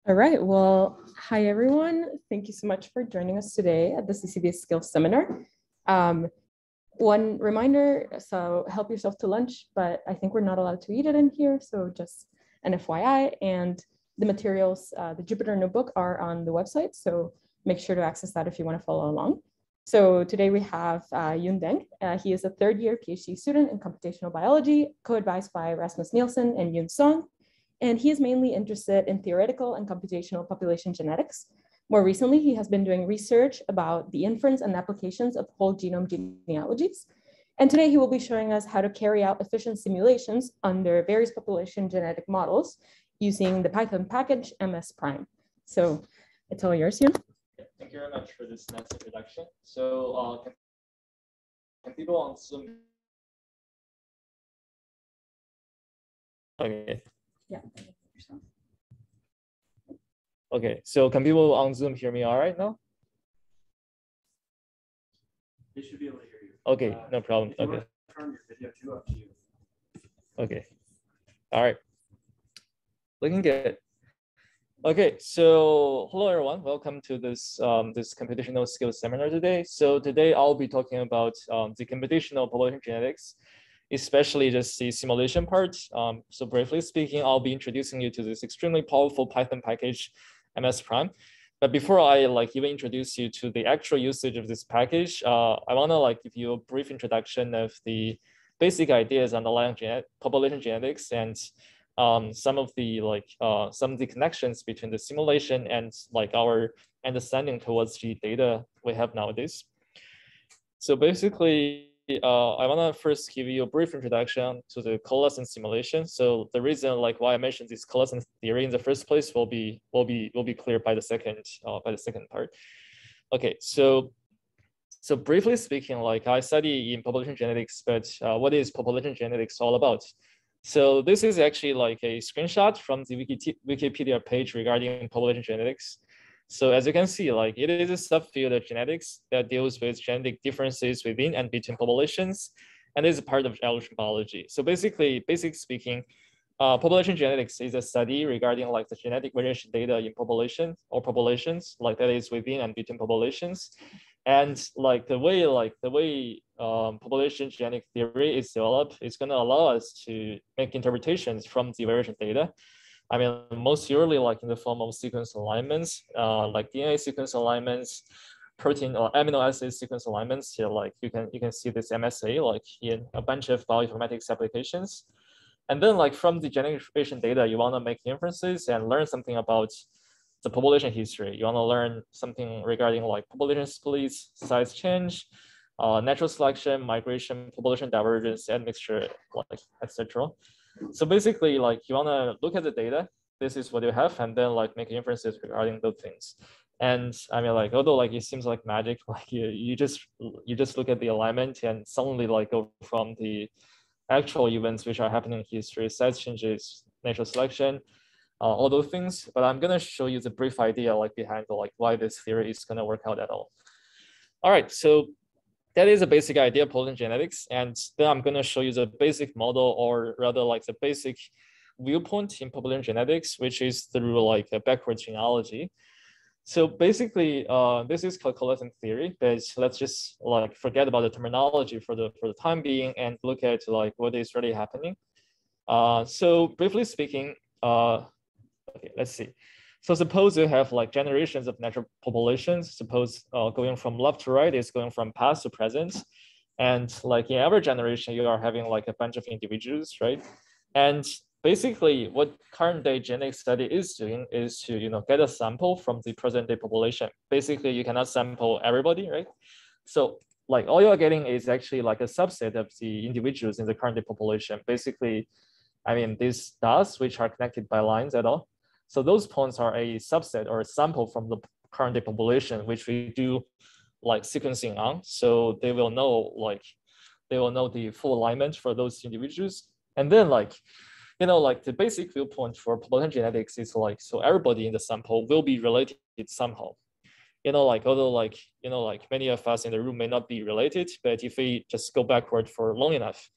All right, well, hi everyone. Thank you so much for joining us today at the CCBA Skills Seminar. One reminder, so help yourself to lunch, but I think we're not allowed to eat it in here, so just an FYI. And the materials, the Jupyter Notebook are on the website, so make sure to access that if you want to follow along. So today we have Deng. He is a third-year PhD student in computational biology, co-advised by Rasmus Nielsen and Yoon Song. And he is mainly interested in theoretical and computational population genetics. More recently, he has been doing research about the inference and applications of whole genome genealogies. And today he will be showing us how to carry out efficient simulations under various population genetic models using the Python package MS Prime. So it's all yours, Yoon. Thank you very much for this nice introduction. So can people on Zoom? Okay. Yeah. Okay, so can people on Zoom hear me all right now? They should be able to hear you. Okay, no problem. If you Okay. want to turn your video too, up to you. Okay. All right. Looking good. Okay, so hello everyone. Welcome to this this computational skills seminar today. So today I'll be talking about the computational population genetics, especially just the simulation part. So briefly speaking, I'll be introducing you to this extremely powerful Python package, MS Prime. But before I even introduce you to the actual usage of this package, I wanna give you a brief introduction of the basic ideas underlying population genetics and some of the connections between the simulation and our understanding towards the data we have nowadays. So basically, I want to first give you a brief introduction to the coalescence simulation. So the reason why I mentioned this coalescence theory in the first place will be clear by the second part. Okay, so briefly speaking, I study in population genetics, but what is population genetics all about? So this is actually a screenshot from the Wikipedia page regarding population genetics. So as you can see, it is a subfield of genetics that deals with genetic differences within and between populations, and is a part of evolution biology. So basically speaking, population genetics is a study regarding the genetic variation data in population or populations, that is within and between populations. And the way population genetic theory is developed, it's going to allow us to make interpretations from the variation data. I mean, most usually in the form of sequence alignments, like DNA sequence alignments, protein or amino acid sequence alignments. Here, you can see this MSA in a bunch of bioinformatics applications. And then from the genetic variation data, you want to make inferences and learn something about the population history. You want to learn something regarding population splits, size change, natural selection, migration, population divergence, admixture, etc. So basically, you want to look at the data. This is what you have, and then make inferences regarding those things. And I mean, although it seems like magic, you just look at the alignment and suddenly go from the actual events which are happening in history, size changes, natural selection, all those things. But I'm gonna show you the brief idea behind why this theory is gonna work out at all. All right, so that is a basic idea of population genetics, and then I'm gonna show you the basic model, or rather the basic viewpoint in population genetics, which is through a backwards genealogy. So basically, this is called coalescence theory, but let's just forget about the terminology for the time being and look at what is really happening. So briefly speaking, okay, let's see. So suppose you have generations of natural populations. Suppose going from left to right is going from past to present, and in every generation you are having a bunch of individuals, right? And basically, what current day genetic study is doing is to get a sample from the present day population. Basically, you cannot sample everybody, right? So all you are getting is actually a subset of the individuals in the current day population. Basically, I mean these dots which are connected by lines at all. So those points are a subset or a sample from the current day population, which we do sequencing on. So they will know the full alignment for those individuals. And then the basic viewpoint for population genetics is so everybody in the sample will be related somehow. Although many of us in the room may not be related, but if we just go backward for long enough,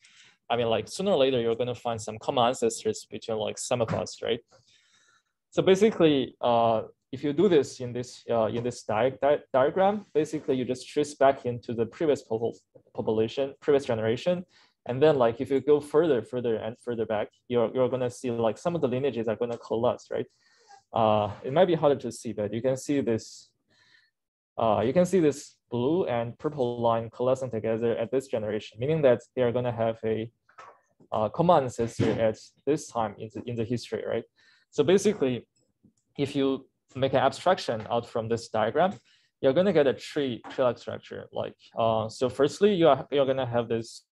I mean sooner or later you're going to find some common ancestors between some of us, right? So basically, if you do this in this diagram, basically you just trace back into the previous population, previous generation, and then like if you go further and further back, you're gonna see like some of the lineages are gonna coalesce, right? It might be harder to see, but you can see this. You can see this blue and purple line coalescing together at this generation, meaning that they are gonna have a common ancestor at this time in the history, right? So basically, if you make an abstraction out from this diagram, you're going to get a tree-like structure. Like, so firstly, you're going to have this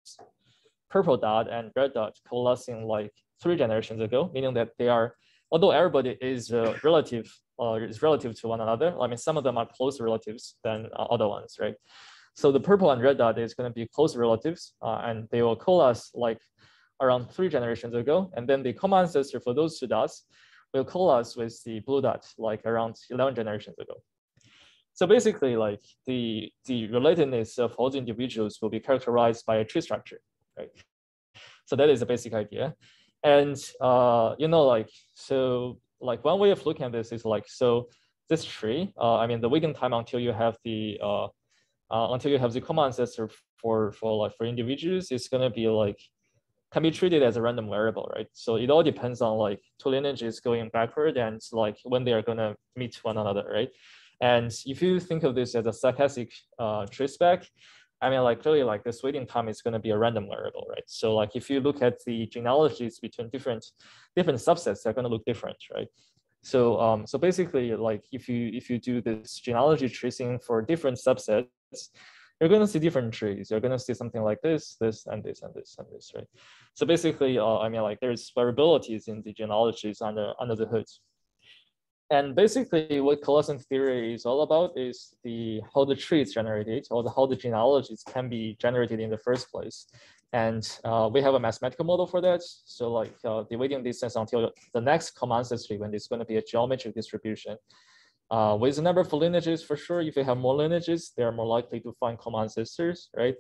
purple dot and red dot coalescing like 3 generations ago, meaning that they are, although everybody is relative to one another. I mean, some of them are close relatives than other ones, right? So the purple and red dot is going to be close relatives, and they will coalesce like around 3 generations ago, and then the common ancestor for those 2 dots will coalesce with the blue dot like around 11 generations ago. So basically, like the relatedness of all the individuals will be characterized by a tree structure, right? So that is the basic idea. And you know, like so, like one way of looking at this is like so. This tree, I mean, the waiting time until you have the common ancestor for individuals is going to be like can be treated as a random variable, right? So it all depends on like 2 lineages going backward and like when they are gonna meet one another, right? And if you think of this as a stochastic traceback, I mean, like clearly like this waiting time is gonna be a random variable, right? So like if you look at the genealogies between different subsets, they're gonna look different, right? So so basically, like if you do this genealogy tracing for different subsets, you're going to see different trees. You're going to see something like this, this, and this, and this, and this, right? So basically, I mean, like there's variabilities in the genealogies under the hood. And basically, what coalescence theory is all about is how the tree is generated, or how the genealogies can be generated in the first place. And we have a mathematical model for that. So like the waiting distance until the next common ancestry when it's going to be a geometric distribution. With the number of lineages, for sure, if you have more lineages, they are more likely to find common ancestors, right?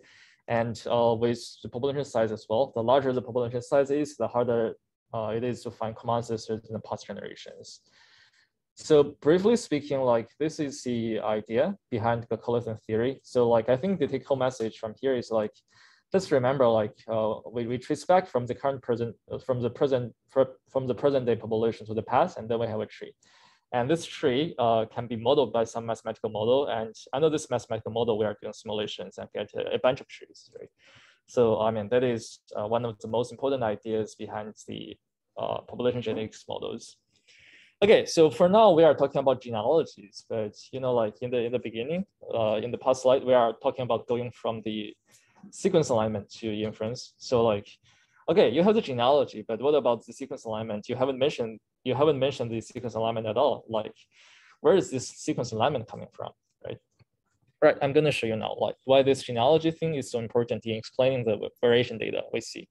And with the population size as well, the larger the population size is, the harder it is to find common ancestors in the past generations. So briefly speaking, like this is the idea behind the coalescence theory. So like I think the take-home message from here is like, just remember like we trace back from the present day population to the past, and then we have a tree. And this tree can be modeled by some mathematical model. And under this mathematical model, we are doing simulations and get a bunch of trees, right? So I mean, that is one of the most important ideas behind the population genetics models. Okay, so for now, we are talking about genealogies, but you know, like in the beginning, in the past slide, we are talking about going from the sequence alignment to inference. So like, okay, you have the genealogy, but what about the sequence alignment? You haven't mentioned the sequence alignment at all. Like, where is this sequence alignment coming from, right? Right, I'm gonna show you now like why this genealogy thing is so important in explaining the variation data we see.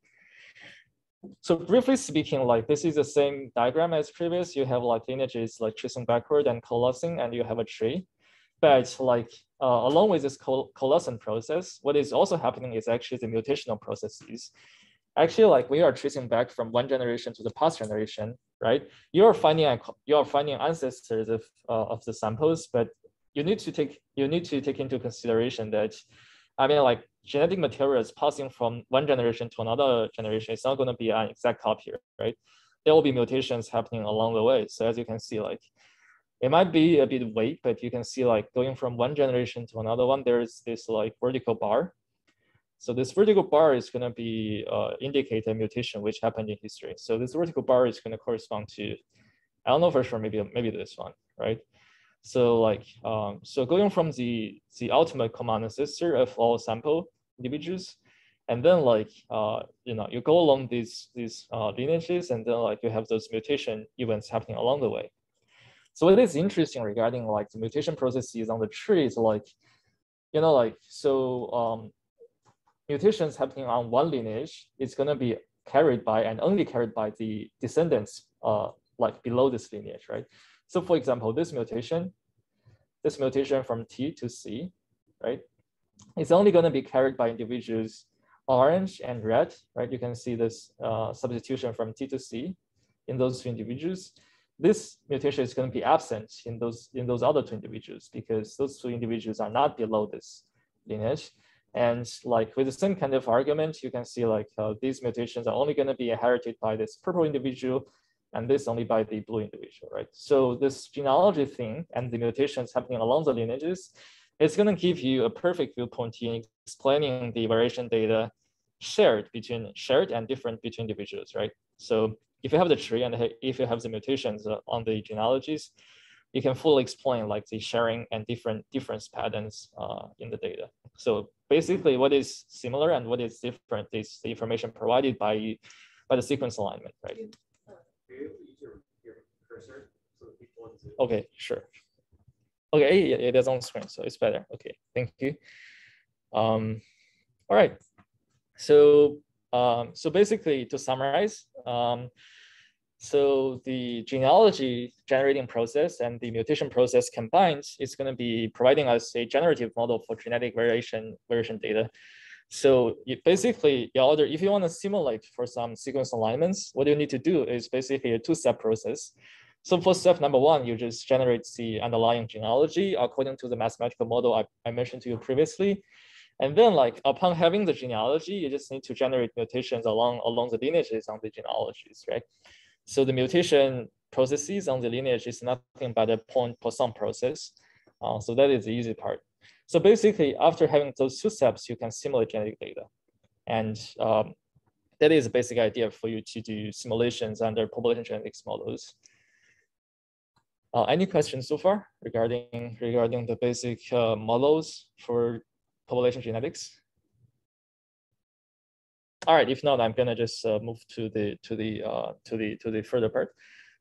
So briefly speaking, like this is the same diagram as previous. You have like lineages like tracing backward and coalescing, and you have a tree. But like along with this coalescence process, what is also happening is actually the mutational processes. Actually, like we are tracing back from 1 generation to the past generation, right? You are finding ancestors of the samples, but you need to take into consideration that, I mean, like genetic materials passing from 1 generation to another generation is not going to be an exact copy, right? There will be mutations happening along the way. So as you can see, like it might be a bit vague, but you can see like going from 1 generation to another one, there's this like vertical bar. So this vertical bar is going to be indicate a mutation which happened in history. So this vertical bar is going to correspond to, I don't know for sure, maybe this one, right? So like, so going from the ultimate common ancestor of all sample individuals, and then like, you know, you go along these lineages, and then like you have those mutation events happening along the way. So what is interesting regarding like the mutation processes on the tree is like, you know, like, so mutations happening on one lineage is going to be carried by and only carried by the descendants like below this lineage, right? So for example, this mutation from T to C, right? It's only going to be carried by individuals orange and red, right? You can see this substitution from T to C in those 2 individuals. this mutation is going to be absent in those other two individuals because those two individuals are not below this lineage. And like with the same kind of argument, you can see like these mutations are only going to be inherited by this purple individual and this only by the blue individual, right? So this genealogy thing and the mutations happening along the lineages, it's going to give you a perfect viewpoint in explaining the variation data shared and different between individuals, right? So if you have the tree and if you have the mutations on the genealogies, you can fully explain like the sharing and difference patterns in the data. So basically what is similar and what is different is the information provided by the sequence alignment, right? Are you able to use your cursor so that people want to? Okay, sure. Okay, it is on screen, so it's better. Okay, thank you. All right. So basically to summarize, so the genealogy generating process and the mutation process combined is going to be providing us a generative model for genetic variation data. So basically, if you want to simulate for some sequence alignments, what you need to do is basically a two-step process. So for step number one, you just generate the underlying genealogy according to the mathematical model I mentioned to you previously. And then like upon having the genealogy, you just need to generate mutations along the lineages on the genealogies, right? So the mutation processes on the lineage is nothing but a point Poisson process. So that is the easy part. So basically, after having those two steps, you can simulate genetic data. And that is a basic idea for you to do simulations under population genetics models. Any questions so far regarding the basic models for population genetics? All right, if not, I'm gonna just move to the further part.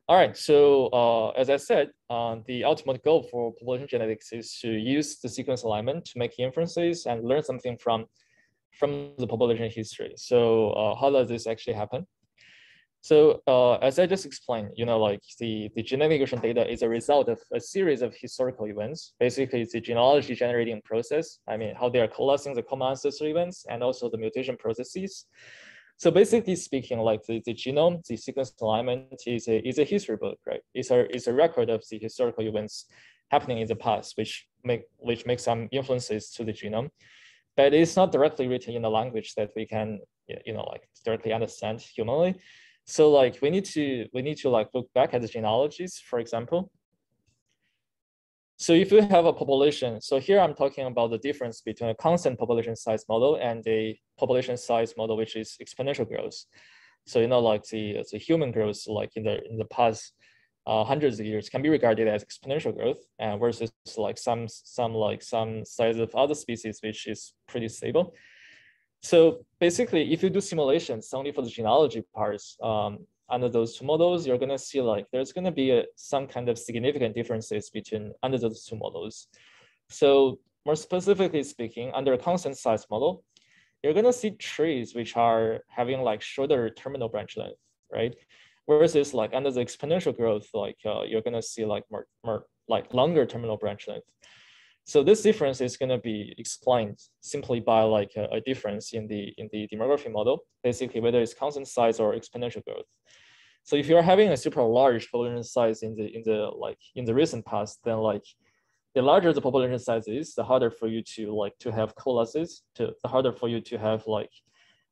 All right, so as I said, the ultimate goal for population genetics is to use the sequence alignment to make inferences and learn something from the population history. So how does this actually happen? So as I just explained, like the genetic version data is a result of a series of historical events. Basically, it's the genealogy generating process. I mean, how they are coalescing the common ancestor events and also the mutation processes. So basically speaking, like the genome, the sequence alignment is a history book, right? It's a record of the historical events happening in the past, which make some influences to the genome. But it's not directly written in a language that we can, like directly understand humanly. So like we need to like look back at the genealogies, for example. So if you have a population, so here I'm talking about the difference between a constant population size model and a population size model, which is exponential growth. So like the human growth, like in the past hundreds of years, can be regarded as exponential growth, versus like some size of other species, which is pretty stable. So basically, if you do simulations only for the genealogy parts under those two models, you're going to see like there's going to be some kind of significant differences under those two models. So more specifically speaking, under a constant size model, you're going to see trees which are having like shorter terminal branch length, right? Versus like under the exponential growth, like you're going to see like more like longer terminal branch length. So this difference is going to be explained simply by like a difference in the demography model, basically whether it's constant size or exponential growth. So if you're having a super large population size in the recent past, then like the larger the population size is, the harder for you to have coalesces, the harder for you to have like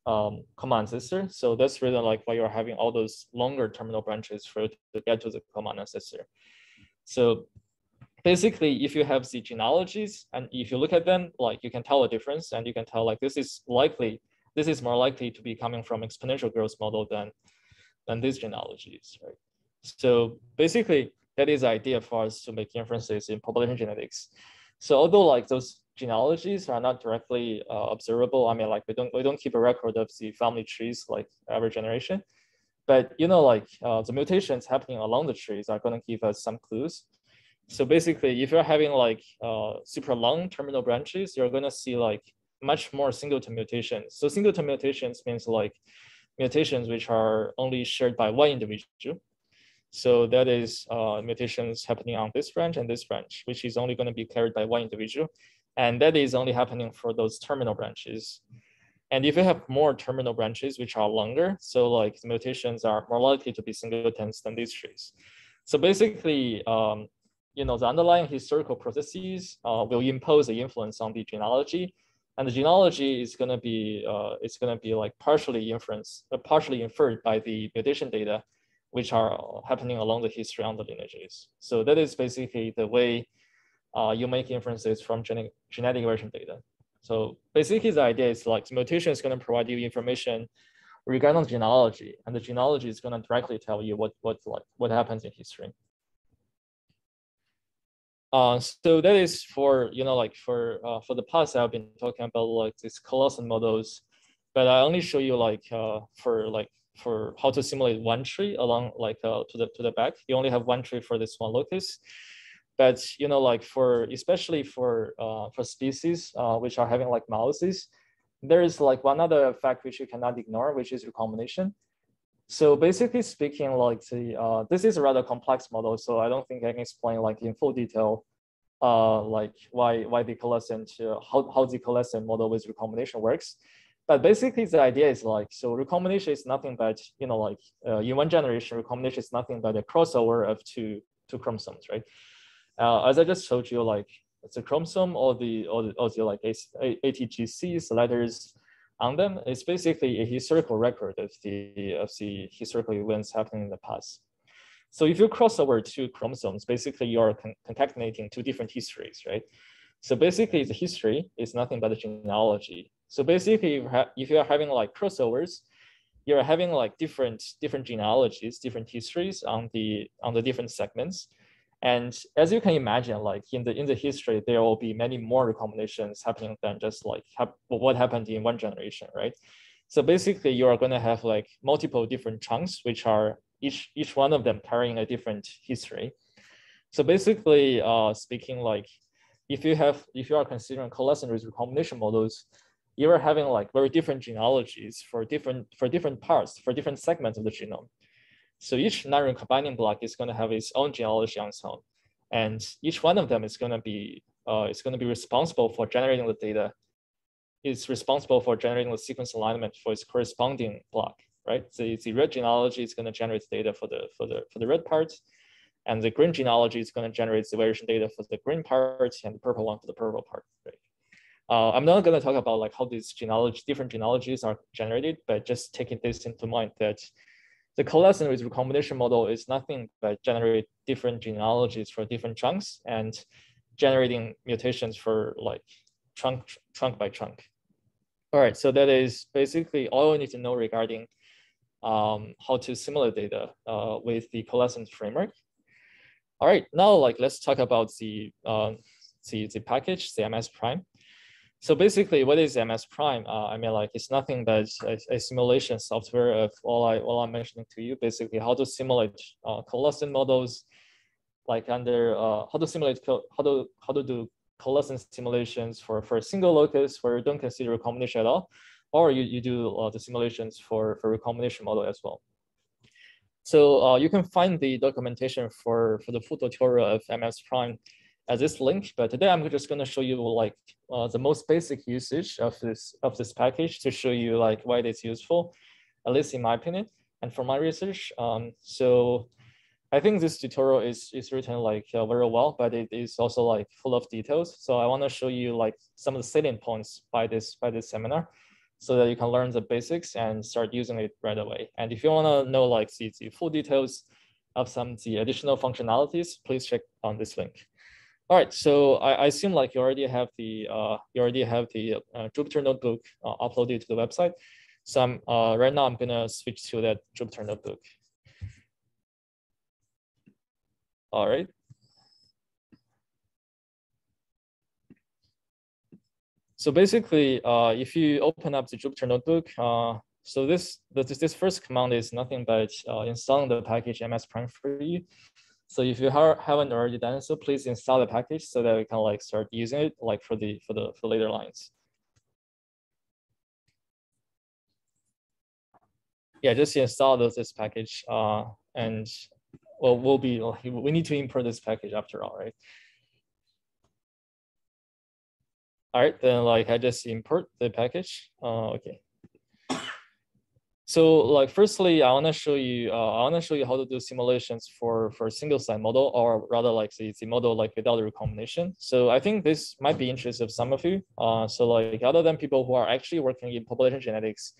common ancestor. So that's really like why you're having all those longer terminal branches for you to get to the common ancestor. So basically, if you have the genealogies and if you look at them, like you can tell a difference, and you can tell like this is more likely to be coming from exponential growth model than these genealogies, right? So basically, that is the idea for us to make inferences in population genetics. So although like those genealogies are not directly observable, I mean, like we don't keep a record of the family trees like every generation, but like the mutations happening along the trees are going to give us some clues. So basically, if you're having like super long terminal branches, you're going to see like much more singleton mutations. So singleton mutations means like mutations which are only shared by one individual. So that is mutations happening on this branch and this branch, which is only going to be carried by one individual. And that is only happening for those terminal branches. And if you have more terminal branches which are longer, so like the mutations are more likely to be singletons than these trees. So basically, the underlying historical processes will impose the influence on the genealogy, and the genealogy is going to be like partially inferred by the mutation data, which are happening along the history on the lineages. So that is basically the way you make inferences from genetic version data. So basically, the idea is like the mutation is going to provide you information regarding the genealogy, and the genealogy is going to directly tell you what happens in history. So that is for for the past I've been talking about like these colossal models, but I only show you for how to simulate one tree along to the back. You only have one tree for this one locus, but especially for species which are having like meiosis, there is like one other fact which you cannot ignore, which is recombination. So basically speaking, like this is a rather complex model, so I don't think I can explain like in full detail, like why the coalescent, how the coalescent model with recombination works. But basically the idea is like, so recombination is nothing but, in one generation, recombination is nothing but a crossover of two chromosomes, right? As I just told you, like it's a chromosome or the like ATGCs, letters on them. It's basically a historical record of the historical events happening in the past. So if you cross over two chromosomes, basically you're concatenating two different histories, right? So basically the history is nothing but the genealogy. So basically if you are having like crossovers, you're having like different genealogies, different histories on the different segments. And as you can imagine, like in the history, there will be many more recombinations happening than just like what happened in one generation, right? So basically, you are going to have like multiple different chunks, which are each one of them carrying a different history. So basically, speaking, like if you are considering coalescent recombination models, you are having like very different genealogies for different parts, for different segments of the genome. So each non-recombining block is going to have its own genealogy on its own, and each one of them is going to be responsible for generating the data. It's responsible for generating the sequence alignment for its corresponding block, right? So the red genealogy is going to generate data for the red part, and the green genealogy is going to generate the variation data for the green part, and the purple one for the purple part, right? I'm not going to talk about like how these different genealogies are generated, but just taking this into mind that the coalescent with recombination model is nothing but generate different genealogies for different chunks and generating mutations for like trunk by trunk. All right, so that is basically all you need to know regarding how to simulate data with the coalescent framework. All right, now like let's talk about the package, the MS Prime. So basically, what is MS Prime? I mean, like it's nothing but a simulation software of all I'm mentioning to you. Basically, how to simulate coalescent models, like under how to do coalescent simulations for a single locus where you don't consider recombination at all, or you do the simulations for recombination model as well. So you can find the documentation for the full tutorial of MS Prime at this link, but today I'm just going to show you like the most basic usage of this package to show you like why it's useful, at least in my opinion and for my research. So I think this tutorial is written like very well, but it is also like full of details. So I want to show you like some of the salient points by this seminar, so that you can learn the basics and start using it right away. And if you want to know like the full details of some of the additional functionalities, please check on this link. All right, so I assume like you already have the Jupyter notebook uploaded to the website. So right now I'm gonna switch to that Jupyter notebook. All right. So basically, if you open up the Jupyter notebook, so this first command is nothing but installing the package MS Prime for you. So if you haven't already done so, please install the package so that we can like start using it like for later lines. Yeah, just install this package, and well, we need to import this package after all, right? All right, then like I just import the package. Okay. So like firstly, I want to show you how to do simulations for a single site model, or rather like the model like without the recombination. So I think this might be interest of some of you. So like other than people who are actually working in population genetics,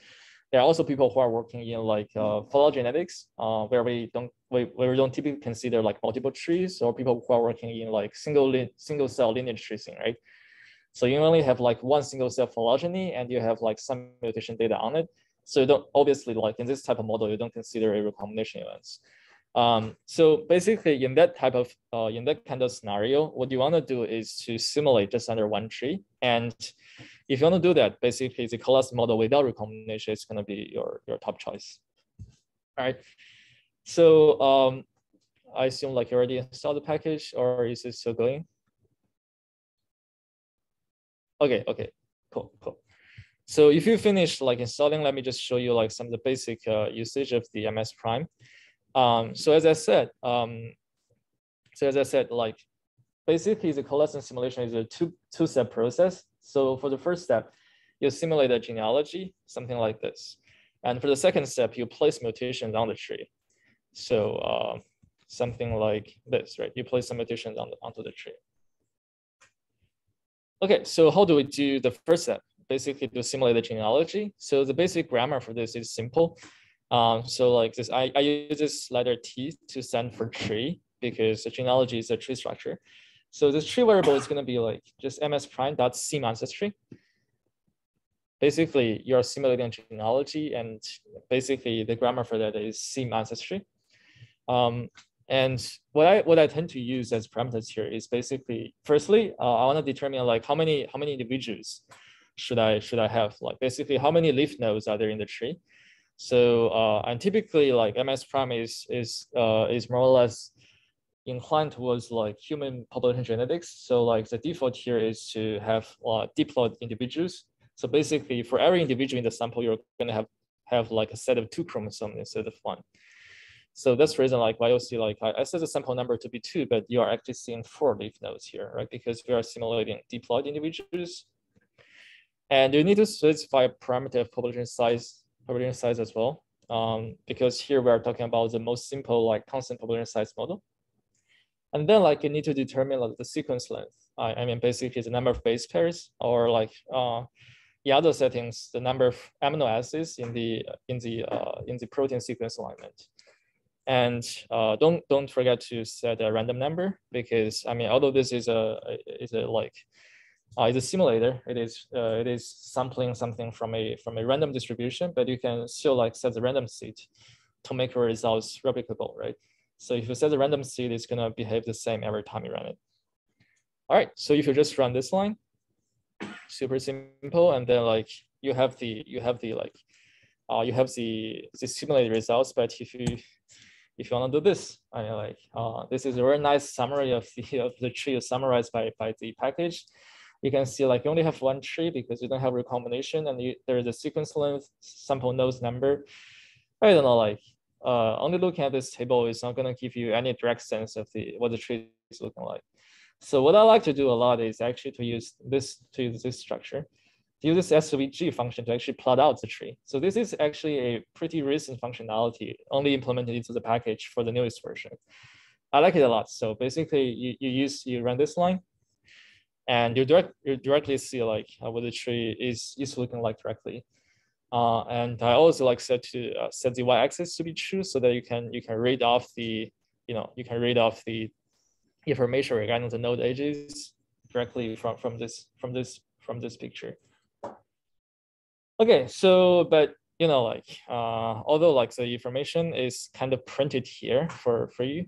there are also people who are working in like phylogenetics, where we don't typically consider like multiple trees, or people who are working in like single cell lineage tracing, right? So you only have like one single cell phylogeny, and you have like some mutation data on it. So you don't, obviously, like in this type of model, you don't consider a recombination events. So basically, in that kind of scenario, what you want to do is to simulate just under one tree. And if you want to do that, basically the collapse model without recombination is going to be your top choice. All right. So I assume like you already installed the package, or is it still going? Okay, cool. So if you finish like installing, let me just show you like some of the basic usage of the MS Prime. So as I said, like basically the coalescence simulation is a two-step process. So for the first step, you simulate a genealogy, something like this. And for the second step, you place mutations on the tree. So something like this, right? You place some mutations onto the tree. Okay, so how do we do the first step? Basically to simulate the genealogy. So the basic grammar for this is simple. So like this, I use this letter T to stand for tree, because the genealogy is a tree structure. So this tree variable is going to be like just ms prime dot sim ancestry. Basically, you're simulating genealogy, and basically the grammar for that is sim ancestry. And what I tend to use as parameters here is basically, firstly, I want to determine like how many individuals should I have, like basically how many leaf nodes are there in the tree. So and typically like ms prime is more or less inclined towards like human population genetics. So like the default here is to have diploid individuals. So basically for every individual in the sample, you're going to have like a set of 2 chromosomes instead of 1. So that's the reason like why you'll see like I set the sample number to be 2, but you are actually seeing 4 leaf nodes here, right? Because we are simulating diploid individuals. And you need to specify a parameter of population size as well, because here we are talking about the most simple like constant population size model. And then like you need to determine like the sequence length. I mean basically the number of base pairs, or like in other settings the number of amino acids in the protein sequence alignment. And don't forget to set a random number, because I mean although this is a simulator, it is sampling something from a random distribution, but you can still like set the random seed to make your results replicable, right? So if you set the random seed, it's gonna behave the same every time you run it. All right, so if you just run this line, super simple, and then like you have the simulated results. But if you want to do this, I mean like this is a very nice summary of the tree summarized by the package. You can see like you only have one tree because you don't have recombination, and there is a sequence length, sample nodes number. I don't know, like only looking at this table is not going to give you any direct sense of what the tree is looking like. So what I like to do a lot is actually to use this structure, to use this SVG function to actually plot out the tree. So this is actually a pretty recent functionality, only implemented into the package for the newest version. I like it a lot. So basically you run this line, and you directly see like what the tree is looking like directly. And I also like set the y-axis to be true, so that you can read off the information regarding the node edges directly from this picture. Okay, so but like although like the information is kind of printed here for you.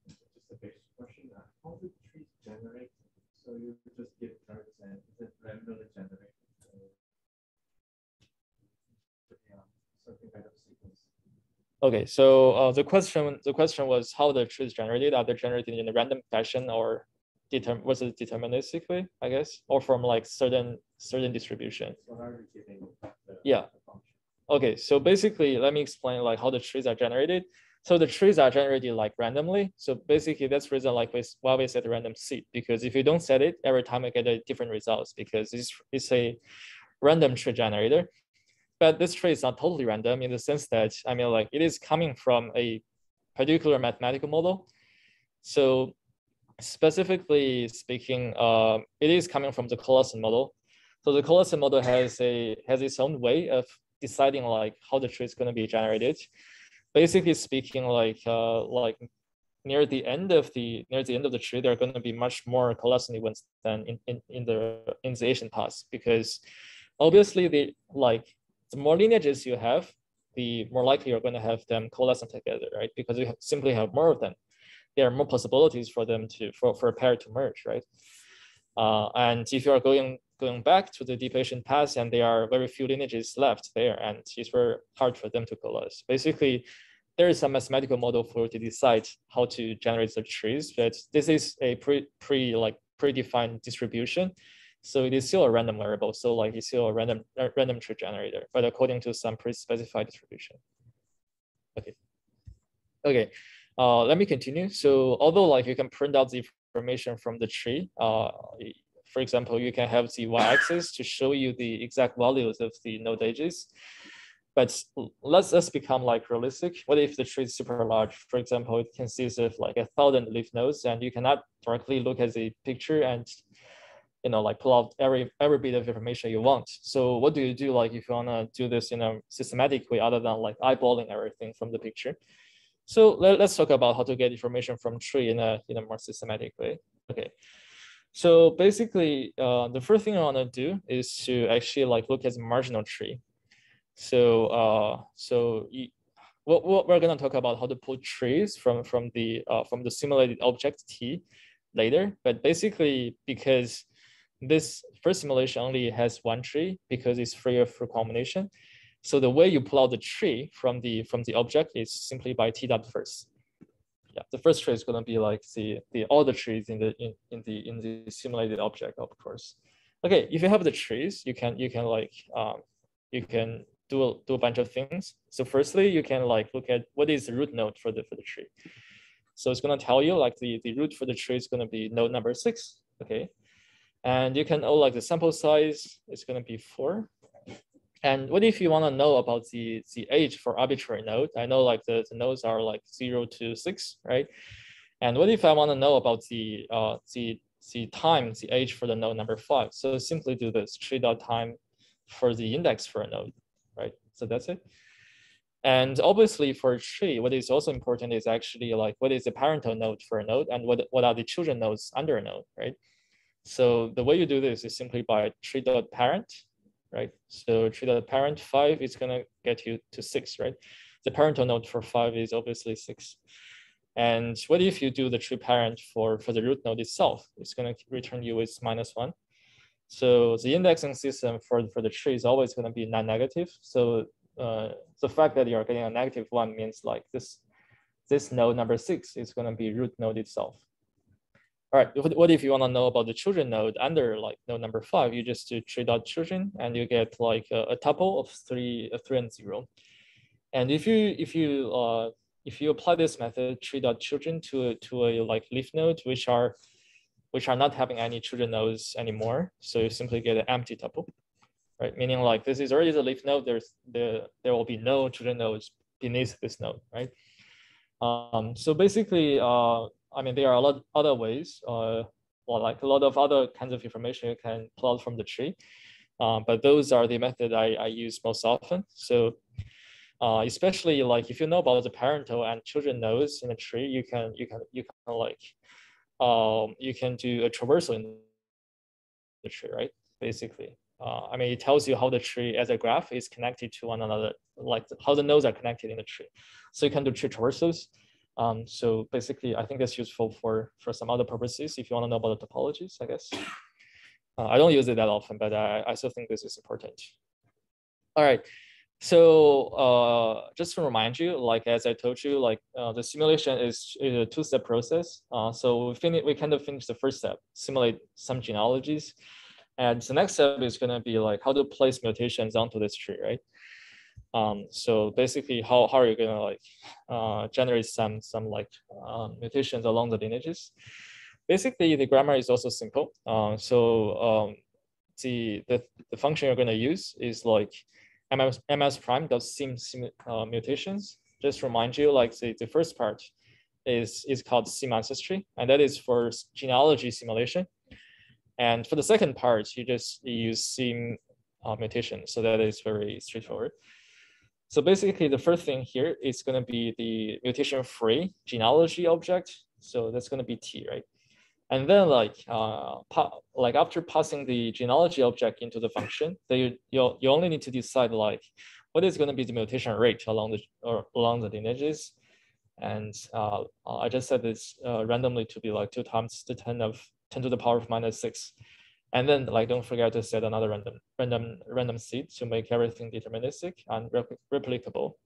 Just a basic question: how do trees generate? So you just give targets and is it randomly generated? Something kind of sequence. Okay, so the question was how the trees generated. Are they generated in a random fashion, or was it deterministically, I guess, or from like certain distribution? So how are you giving yeah. function? Okay, so basically, let me explain like how the trees are generated. So the trees are generated like randomly. So basically, that's the reason like why we set a random seed, because if you don't set it, every time I get a different results, because it's a random tree generator. but this tree is not totally random in the sense that, I mean, like it is coming from a particular mathematical model. So specifically speaking, it is coming from the Collison model. So the Collison model has its own way of deciding like how the tree is going to be generated. Basically speaking, like near the end of the tree, there are going to be much more Collison events than in the initiation pass, because obviously the more lineages you have, the more likely you're going to have them coalescing together, right? Because you simply have more of them. There are more possibilities for them for a pair to merge, right? And if you are going back to the deep-Asian path, and there are very few lineages left there, and it's very hard for them to coalesce. Basically, there is some mathematical model for to decide how to generate the trees, but this is a predefined distribution. So it is still a random variable. So like it's still a random tree generator, but according to some pre-specified distribution. Okay. Let me continue. So although like you can print out the information from the tree, for example, you can have the y-axis to show you the exact values of the node edges. But let's become like realistic. What if the tree is super large? For example, it consists of like 1,000 leaf nodes, and you cannot directly look at the picture and like pull out every bit of information you want. So what do you do like if you want to do this in a systematic way other than like eyeballing everything from the picture? So let's talk about how to get information from tree in a more systematic way. Okay. So basically, the first thing I want to do is to actually like look at the marginal tree. So we're going to talk about how to pull trees from the simulated object T later. But basically, because this first simulation only has one tree because it's free of recombination. So the way you pull out the tree from the object is simply by T dot first. Yeah, the first tree is going to be like all the trees in the simulated object, of course. Okay, if you have the trees, you can do a bunch of things. So firstly, you can like look at what is the root node for the tree. So it's going to tell you like the root for the tree is going to be node number 6. Okay. And you can know like the sample size is going to be 4. And what if you want to know about the age for arbitrary node? I know like the nodes are like 0 to 6, right? And what if I want to know about the time, the age for the node number 5? So simply do this tree.time for the index for a node, right? So that's it. And obviously for a tree, what is also important is actually like what is the parental node for a node and what are the children nodes under a node, right? So the way you do this is simply by tree.parent, right? So tree.parent 5 is going to get you to 6, right? The parental node for 5 is obviously 6. And what if you do the tree parent for the root node itself? It's going to return you with -1. So the indexing system for the tree is always going to be non-negative. So the fact that you're getting a -1 means like this node number 6 is going to be root node itself. All right, what if you want to know about the children node under like node number 5? You just do tree.children and you get like a tuple of 3 and 0. And if you apply this method tree.children to a like leaf node which are not having any children nodes anymore, so you simply get an empty tuple, right? Meaning like this is already the leaf node. There will be no children nodes beneath this node, right? So basically, I mean, there are a lot of other ways, or like a lot of other kinds of information you can pull out from the tree. But those are the method I use most often. So especially like if you know about the parental and children nodes in a tree, you can like you can do a traversal in the tree, right? Basically, I mean, it tells you how the tree as a graph is connected to one another, like how the nodes are connected in the tree. So you can do tree traversals. So basically, I think that's useful for some other purposes if you want to know about the topologies, I guess. I don't use it that often, but I still think this is important. All right. So just to remind you, like as I told you, like the simulation is a 2-step process. So we kind of finished the first step, simulate some genealogies. And the next step is going to be like how to place mutations onto this tree, right? So basically, how are you going to like generate some like mutations along the lineages? Basically, the grammar is also simple. So the function you're going to use is like ms prime does sim mutations. Just remind you, like the first part is called sim ancestry, and that is for genealogy simulation. And for the second part, you just use sim mutation. So that is very straightforward. So basically, the first thing here is going to be the mutation-free genealogy object. So that's going to be T, right? And then like after passing the genealogy object into the function, then you only need to decide like what is going to be the mutation rate along the lineages. And I just set this randomly to be like 2 times the 10 to the power of -6. And then like don't forget to set another random seed to make everything deterministic and replicable.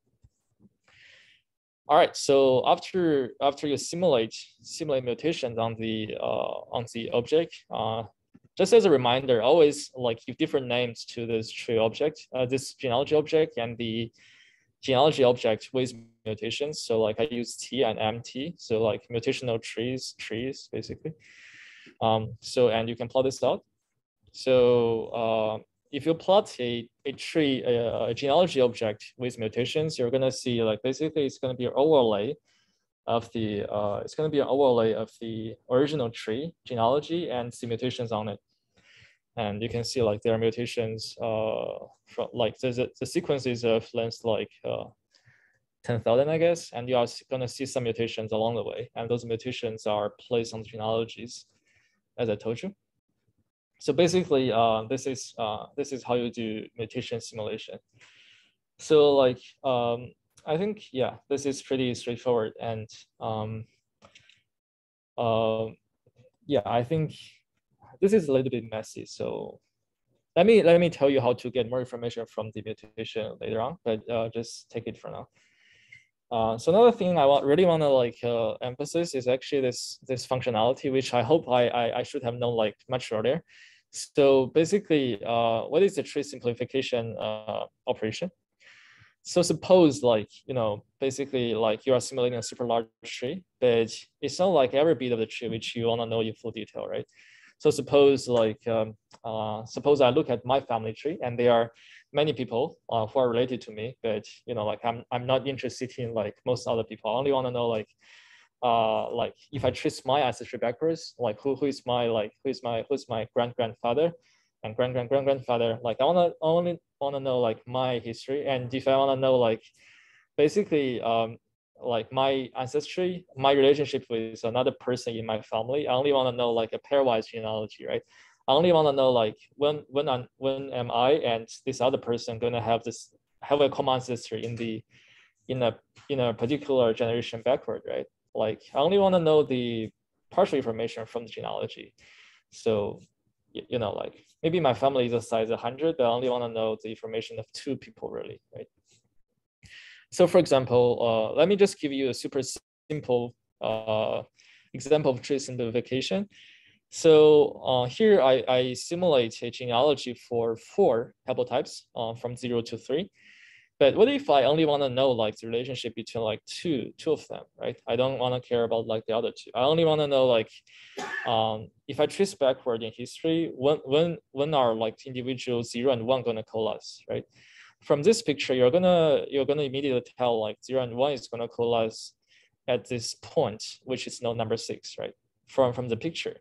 All right, so after you simulate mutations on the object, just as a reminder, always like give different names to this tree object, this genealogy object, and the genealogy object with mutations. So like I use T and MT, so like mutational trees basically. So and you can plot this out. So if you plot a tree, a genealogy object with mutations, you're gonna see like basically it's gonna be an overlay of the original tree genealogy and see mutations on it. And you can see like there are mutations from like the sequences of length like 10,000, I guess, and you are gonna see some mutations along the way, and those mutations are placed on the genealogies, as I told you. So basically, this is how you do mutation simulation. So like, I think, yeah, this is pretty straightforward. And yeah, I think this is a little bit messy. So let me tell you how to get more information from the mutation later on, but just take it for now. So another thing I really want to like emphasize is actually this functionality, which I hope I should have known like much earlier. So basically, what is the tree simplification operation? So suppose like, you know, basically like you are simulating a super large tree, but it's not like every bit of the tree which you want to know in full detail, right? So suppose like, suppose I look at my family tree and there are many people who are related to me, but you know, like I'm not interested in like most other people. I only want to know like if I trace my ancestry backwards, like who's my grandfather and grandfather. Like I only want to know like my history, and if I want to know like basically like my ancestry, my relationship with another person in my family, I only want to know like a pairwise genealogy, right? I only want to know like when am I and this other person going to have a common ancestry in a particular generation backward, right? Like I only want to know the partial information from the genealogy. So you know, like maybe my family is a size 100, but I only want to know the information of 2 people, really, right? So for example, let me just give you a super simple example of tree simplification. So here I simulate a genealogy for 4 haplotypes from 0 to 3. But what if I only want to know like the relationship between like two of them, right? I don't want to care about like the other 2. I only want to know like if I trace backward in history, when are like individual 0 and 1 going to coalesce, right? From this picture, you're gonna immediately tell like 0 and 1 is gonna coalesce at this point, which is now number 6, right? From the picture.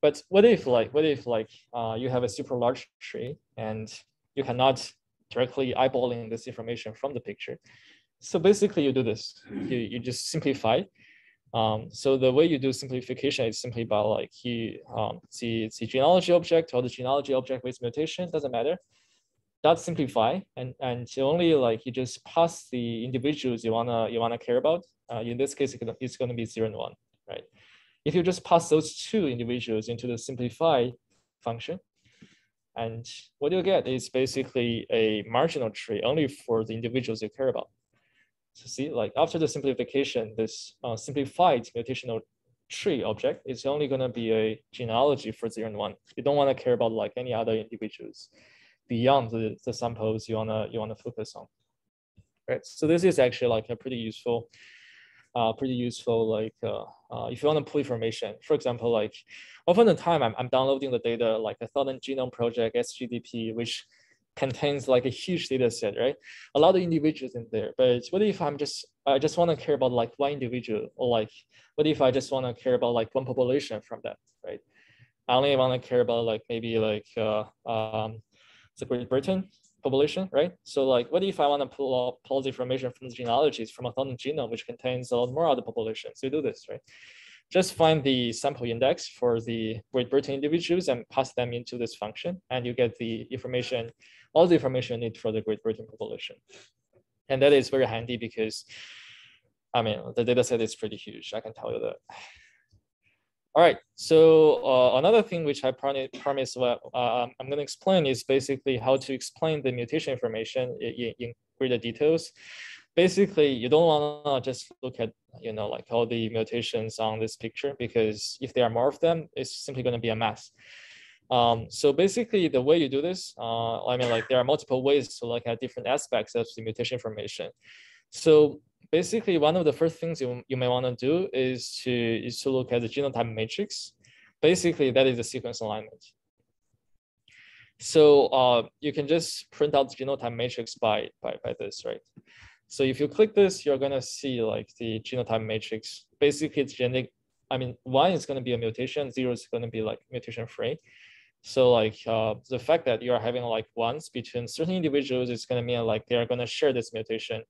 But what if you have a super large tree and you cannot directly eyeballing this information from the picture? So basically you do this, you just simplify. So the way you do simplification is simply by like the genealogy object or the genealogy object with mutation, doesn't matter. That's simplify, and only like you just pass the individuals you wanna care about. In this case, it's gonna be 0 and 1, right? If you just pass those 2 individuals into the simplify function, and what you get is basically a marginal tree only for the individuals you care about. So see, like after the simplification, this simplified mutational tree object is only gonna be a genealogy for 0 and 1. You don't wanna care about like any other individuals beyond the samples you wanna focus on, right? So this is actually like a pretty useful like if you want to pull information. For example, like often the time I'm downloading the data like a 1000 Genome Project SGDP, which contains like a huge data set, right? A lot of individuals in there. But what if I just want to care about like one individual, or like, what if I just want to care about like one population from that, right? I only want to care about like maybe like the Great Britain population, right? So like, what if I want to pull the information from the genealogies from a 1,000 genome, which contains a lot more other populations? You do this, right? Just find the sample index for the Great Britain individuals and pass them into this function, and you get the information, all the information you need for the Great Britain population. And that is very handy because, I mean, the data set is pretty huge, I can tell you that. All right, so another thing which I promised I'm going to explain is basically how to explain the mutation information in greater details. Basically, you don't want to just look at, you know, like all the mutations on this picture, because if there are more of them, it's simply going to be a mess. So basically, the way you do this, I mean, like there are multiple ways to look at different aspects of the mutation information. So basically, one of the first things you may want to do is to look at the genotype matrix. Basically, that is the sequence alignment. So you can just print out the genotype matrix by this, right? So if you click this, you're going to see like the genotype matrix. Basically, it's genetic. I mean, 1 is going to be a mutation, 0 is going to be like mutation free. So like the fact that you are having like ones between certain individuals is going to mean like they are going to share this mutation.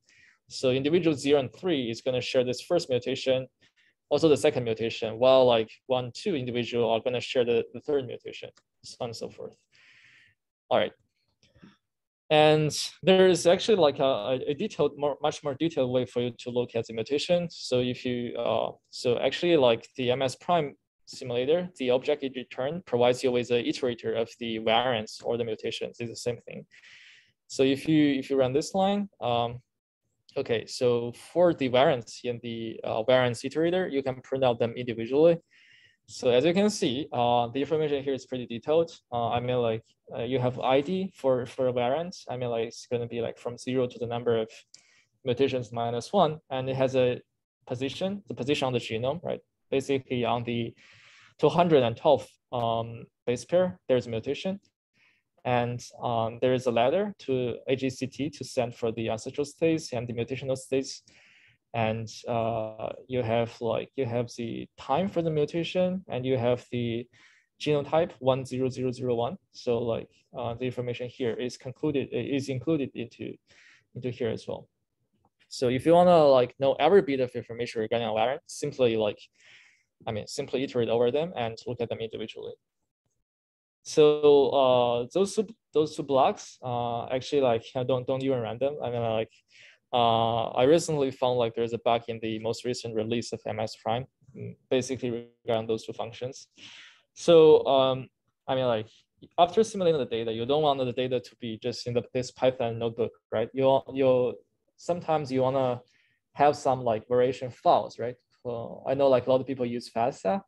So individual 0 and 3 is going to share this first mutation, also the second mutation, while like 1, 2 individual are going to share the third mutation, so on and so forth. All right. And there is actually like a detailed, much more detailed way for you to look at the mutation. So if you, so actually like the MS prime simulator, the object it returned provides you with an iterator of the variants or the mutations. It's the same thing. So if you run this line, okay, so for the variants in the variance iterator, you can print out them individually. So as you can see, the information here is pretty detailed. I mean, like you have ID for a variant. I mean, like it's going to be like from 0 to the number of mutations minus 1, and it has a position, the position on the genome, right? Basically, on the 212 base pair, there's a mutation, and there is a ladder to AGCT to send for the ancestral states and the mutational states. And you have the time for the mutation, and you have the genotype 10001. So like the information here is included into here as well. So if you want to like know every bit of information regarding a variant, simply simply iterate over them and look at them individually. So those two blocks actually like don't even run them. I mean, like I recently found like there's a bug in the most recent release of MS Prime, basically regarding those two functions. So I mean, like after simulating the data, you don't want the data to be just in this Python notebook, right? You sometimes you want to have some like variation files, right? So I know like a lot of people use FASTA,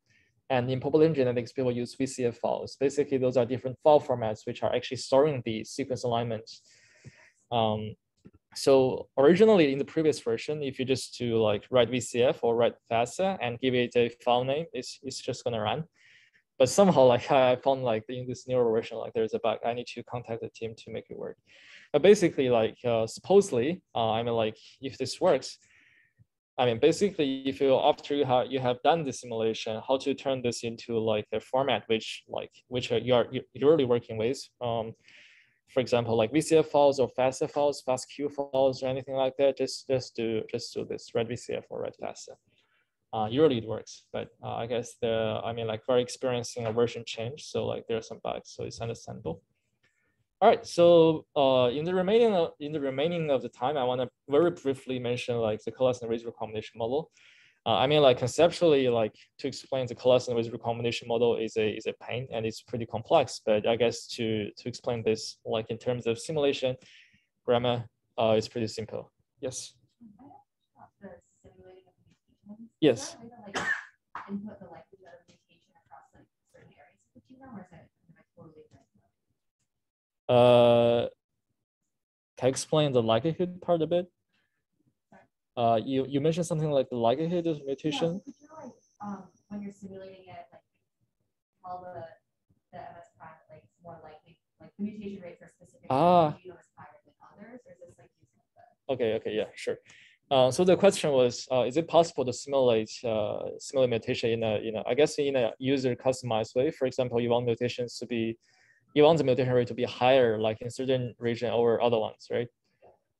and in population genetics, people use VCF files. Basically, those are different file formats which are actually storing the sequence alignments. So originally in the previous version, if you just to like write VCF or write FASTA and give it a file name, it's just gonna run. But somehow like I found like in this newer version, like there's a bug. I need to contact the team to make it work. But basically like supposedly, I mean like if this works, I mean basically if you after you have done the simulation, how to turn this into like a format which you're really working with. For example, like VCF files or FASTA files, FASTQ files, or anything like that, just do this, write VCF or write FASTA. Usually it works, but I guess we're experiencing a version change, so like there are some bugs, so it's understandable. All right, so in the remaining of the time, I want to very briefly mention like the Collison Ridge recombination model. I mean, like conceptually, like to explain the Collison Ridge recombination model is a pain, and it's pretty complex. But I guess to explain this, like in terms of simulation, grammar, it's pretty simple. Yes. Yes. Input the likelihood of mutation across like certain areas of the genome, or is it totally different? Can I explain the likelihood part a bit? You mentioned something like the likelihood of mutation. Yeah, so could you like when you're simulating it, like tell the MS prime like it's more likely, like the mutation rate for specific Ah. genome is higher than others, or is this like using Okay, yeah, sure. So the question was, is it possible to simulate mutation in I guess in a user customized way? For example, you want the mutation rate to be higher, like in certain region over other ones, right?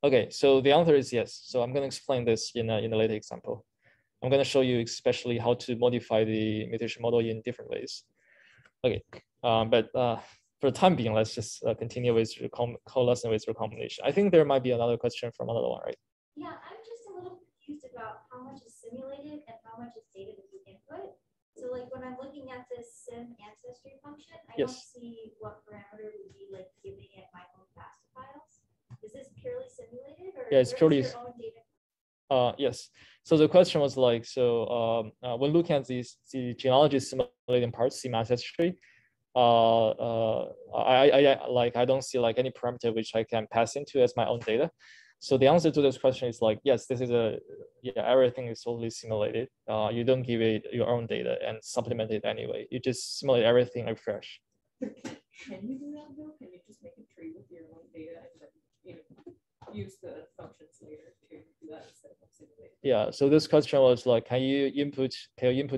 Okay, so the answer is yes. So I'm going to explain this in a later example. I'm going to show you especially how to modify the mutation model in different ways. Okay, but for the time being, let's just continue with co-lesson with recombination. I think there might be another question from another one, right? Yeah, I'm just a little confused about how much is simulated and how much is data that you input. So like when I'm looking at this sim ancestry function, I don't see what parameter would be like giving it my own FASTA files. Is this purely simulated or yeah, it's purely your own data? Yes. So the question was like, so when looking at the genealogy simulating parts, sim ancestry, I don't see like any parameter which I can pass into as my own data. So the answer to this question is like, yes, this is everything is totally simulated. You don't give it your own data and supplement it anyway. You just simulate everything afresh. Can you do that though? Can you just make a tree with your own data and then use the functions later to do that instead of simulating? Yeah. So this question was like, can you input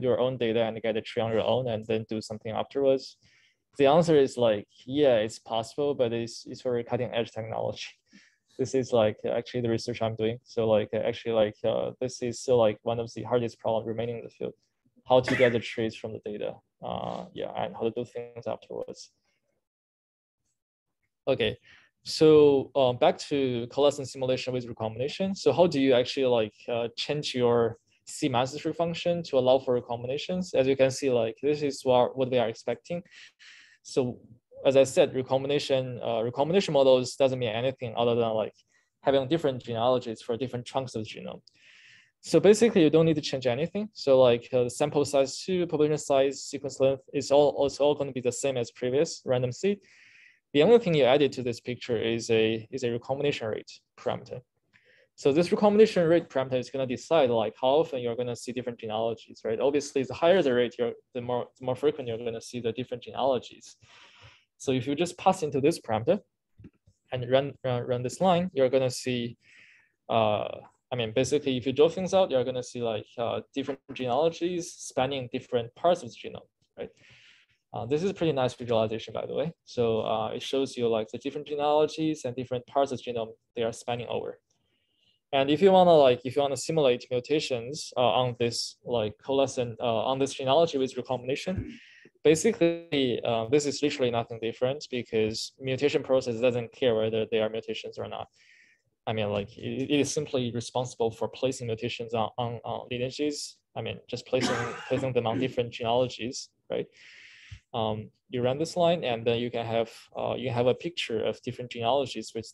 your own data and get a tree on your own and then do something afterwards? The answer is like, yeah, it's possible, but it's very cutting edge technology. This is like actually the research I'm doing. So like this is still like one of the hardest problems remaining in the field, how to get the trees from the data. And how to do things afterwards. Okay, so back to coalescence simulation with recombination. So how do you actually like change your sim ancestry function to allow for recombinations? As you can see, like this is what we are expecting. So as I said, recombination models doesn't mean anything other than like having different genealogies for different chunks of the genome. So basically, you don't need to change anything. So like sample size 2, population size, sequence length is all going to be the same as previous random seed. The only thing you added to this picture is a recombination rate parameter. So this recombination rate parameter is going to decide like how often you're going to see different genealogies, right? Obviously, the higher the rate, the more frequent you're going to see the different genealogies. So if you just pass into this parameter and run this line, you're going to see, basically, if you draw things out, you're going to see like different genealogies spanning different parts of the genome, right? This is a pretty nice visualization, by the way. So it shows you like the different genealogies and different parts of the genome they are spanning over. And if you want to simulate mutations on this like coalescent on this genealogy with recombination, basically this is literally nothing different because mutation process doesn't care whether they are mutations or not. I mean, like it is simply responsible for placing mutations on lineages. I mean, just placing them on different genealogies, right? You run this line, and then you can have a picture of different genealogies with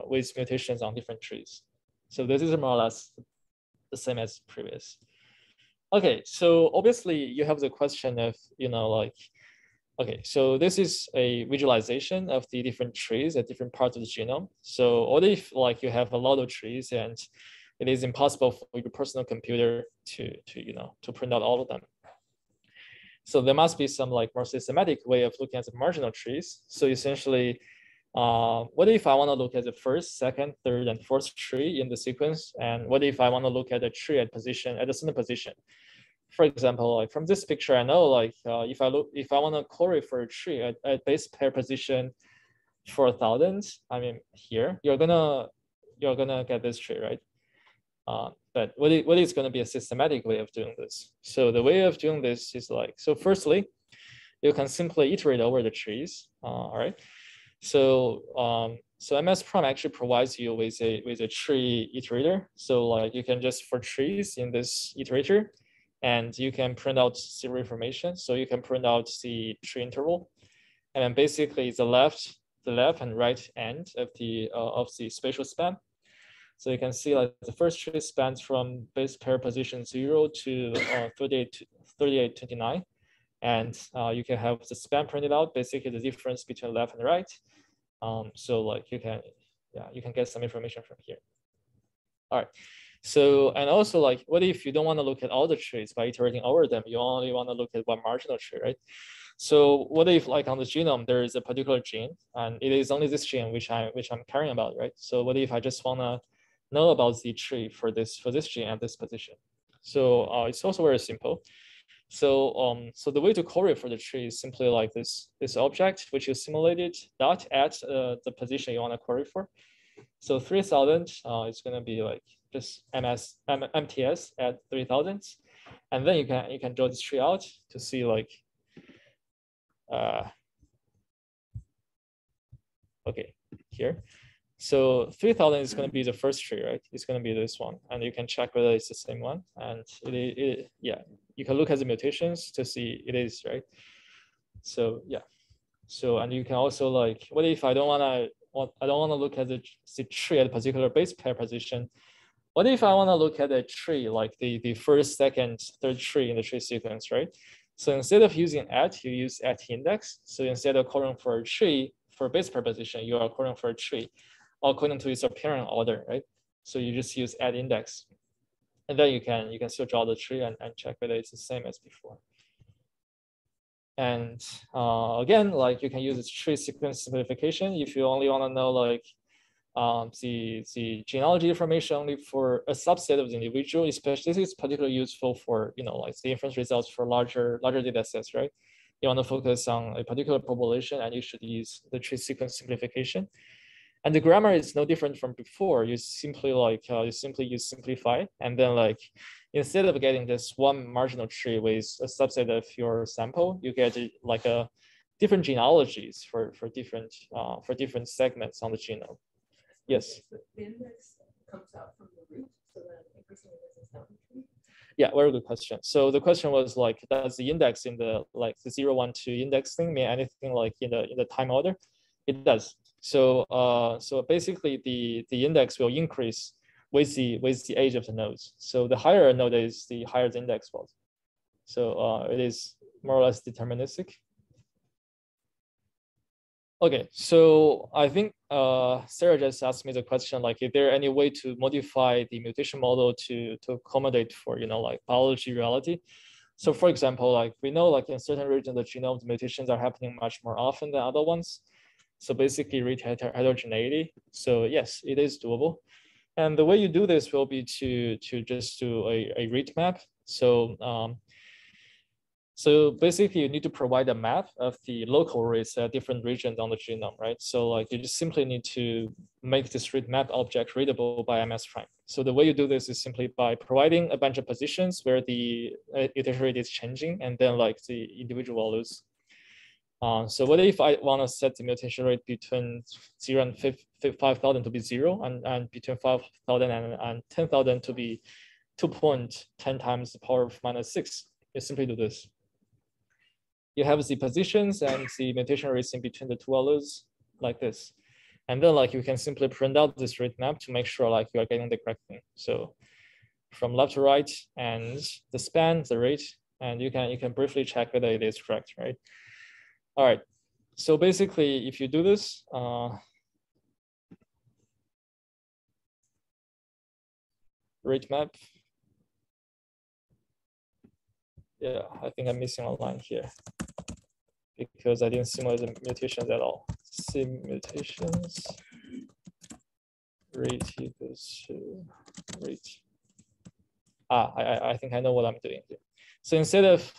with mutations on different trees. So this is more or less the same as previous. Okay, so obviously you have the question of, okay, so this is a visualization of the different trees at different parts of the genome. So what if like you have a lot of trees and it is impossible for your personal computer to print out all of them? So there must be some like more systematic way of looking at the marginal trees. So essentially, what if I want to look at the first, second, third, and fourth tree in the sequence? And what if I want to look at a tree at a certain position? For example, like from this picture, I know like if I want to query for a tree at base pair position 4,000, I mean here you're gonna get this tree, right? But what is going to be a systematic way of doing this? So the way of doing this is like, so firstly, you can simply iterate over the trees, all right? So MS-Prom actually provides you with a tree iterator. So like you can just for trees in this iterator, and you can print out serial information. So you can print out the tree interval, and then basically the left and right end of the spatial span. So you can see like the first tree spans from base pair position 0 to 3829. And you can have the span printed out, basically the difference between left and right. So like you can get some information from here. All right. So, and also like, what if you don't want to look at all the trees by iterating over them? You only want to look at one marginal tree, right? So what if like on the genome, there is a particular gene and it is only this gene which I'm caring about, right? So what if I just wanna know about the tree for this gene at this position? So it's also very simple. So so the way to correlate for the tree is simply like this object which you simulated dot at the position you want to query for. So 3000 is going to be like just MTS at 3000, and then you can draw this tree out to see like okay here. So 3000 is going to be the first tree, right? It's going to be this one, and you can check whether it's the same one. And yeah, you can look at the mutations to see it is, right? So yeah, so and you can also like, what if I don't want to look at the tree at a particular base pair position? What if I want to look at a tree like the first, second, third tree in the tree sequence, right? So instead of using at, you use at index. So instead of calling for a tree for base pair position, you are calling for a tree according to its appearing order, right? So you just use at index, and then you can still draw the tree and check whether it's the same as before. And again, like you can use this tree sequence simplification if you only want to know like the genealogy information only for a subset of the individual. Especially this is particularly useful for like the inference results for larger data sets, right? You want to focus on a particular population, and you should use the tree sequence simplification. And the grammar is no different from before. You simply like use simplify, and then like instead of getting this one marginal tree with a subset of your sample, you get like a different genealogies for different segments on the genome. Yes. The index comes out from the root, so that increasing index is down the tree. Yeah, very good question. So the question was like, does the index in the like the 0, 1, 2 index thing mean anything like in the time order? It does. So so basically the index will increase with the age of the nodes. So the higher a node is, the higher the index was. So it is more or less deterministic. Okay, so I think Sarah just asked me the question like, is there any way to modify the mutation model to accommodate for like biology reality? So for example, like we know like in certain regions of the genome, the mutations are happening much more often than other ones. So basically rate heterogeneity. So yes, it is doable. And the way you do this will be to just do a read map. So so basically you need to provide a map of the local rates at different regions on the genome, right? So like you just simply need to make this read map object readable by MS prime. So the way you do this is simply by providing a bunch of positions where the mutation rate is changing, and then like the individual values. So what if I want to set the mutation rate between 0 and 5,000 to be 0, and between 5,000 and 10,000 to be 2.10 times the power of -6? You simply do this. You have the positions and the mutation rates in between the two values like this. And then like you can simply print out this rate map to make sure like you are getting the correct thing. So from left to right, and the span, the rate, and you can briefly check whether it is correct, right? All right, so basically if you do this, rate map. Yeah, I think I'm missing a line here because I didn't simulate the mutations at all. Sim mutations, rate equals to rate. I think I know what I'm doing here. So instead of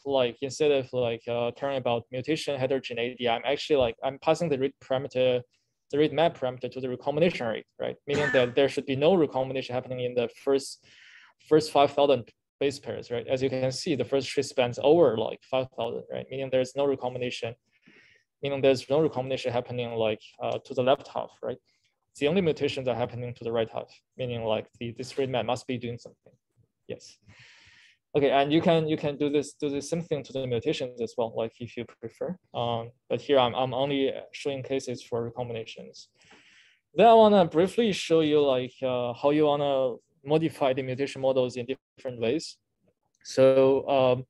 caring about mutation heterogeneity, I'm passing the read parameter, the read map parameter to the recombination rate, right? Meaning that there should be no recombination happening in the first 5,000 base pairs, right? As you can see, the first tree spans over like 5,000, right? Meaning there's no recombination. Meaning there's no recombination happening like to the left half, right? The only mutations are happening to the right half, meaning like this read map must be doing something. Yes. Okay, and you can do the same thing to the mutations as well, like if you prefer. But here I'm only showing cases for recombinations. Then I want to briefly show you like how you want to modify the mutation models in different ways. So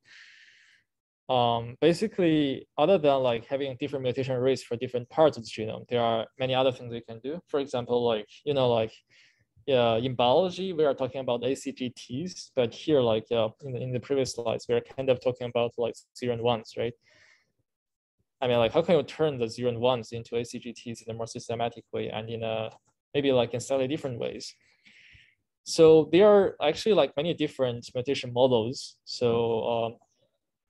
basically, other than like having different mutation rates for different parts of the genome, there are many other things you can do. For example, like in biology, we are talking about ACGTs, but here, like in the previous slides, we are kind of talking about like 0 and 1s, right? I mean, like, how can you turn the 0 and 1s into ACGTs in a more systematic way and in a maybe like in slightly different ways? So there are actually like many different mutation models. So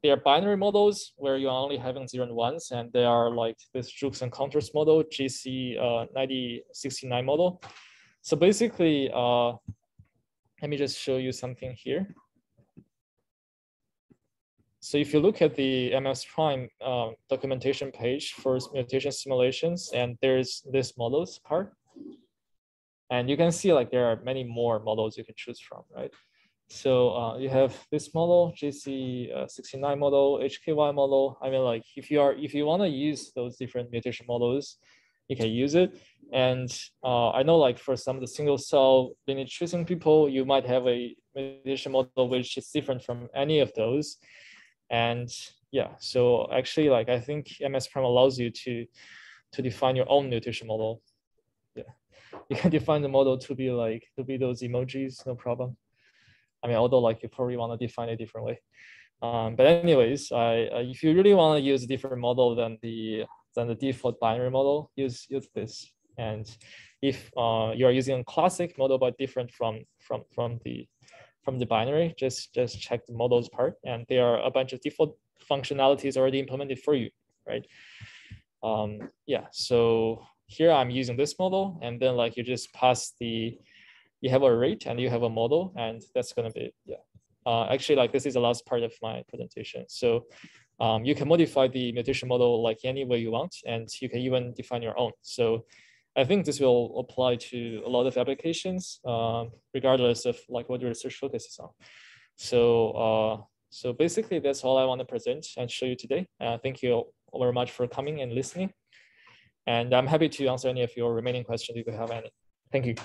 they are binary models where you're only having 0 and 1s, and they are like this Jukes and Contours model, GC 9069 model. So basically, let me just show you something here. So if you look at the MS Prime documentation page for mutation simulations, and there's this models part, and you can see like there are many more models you can choose from, right? So you have this model, GC 69 model, HKY model. I mean, like if you want to use those different mutation models, you can use it. And I know like for some of the single cell lineage choosing people, you might have a mutation model which is different from any of those. And yeah, so actually, like I think MS Prime allows you to define your own mutation model. Yeah, you can define the model to be those emojis, no problem. I mean, although like you probably want to define it a different way. But anyways, if you really want to use a different model than the default binary model, use this. And if you are using a classic model but different from the binary, just check the models part, and there are a bunch of default functionalities already implemented for you, right? Yeah. So here I'm using this model, and then like you just pass you have a rate and you have a model, and that's going to be, yeah. Actually, like this is the last part of my presentation. So you can modify the mutation model like any way you want, and you can even define your own. So I think this will apply to a lot of applications, regardless of like what your research focuses on. So so basically that's all I want to present and show you today. Thank you all very much for coming and listening. And I'm happy to answer any of your remaining questions if you have any. Thank you.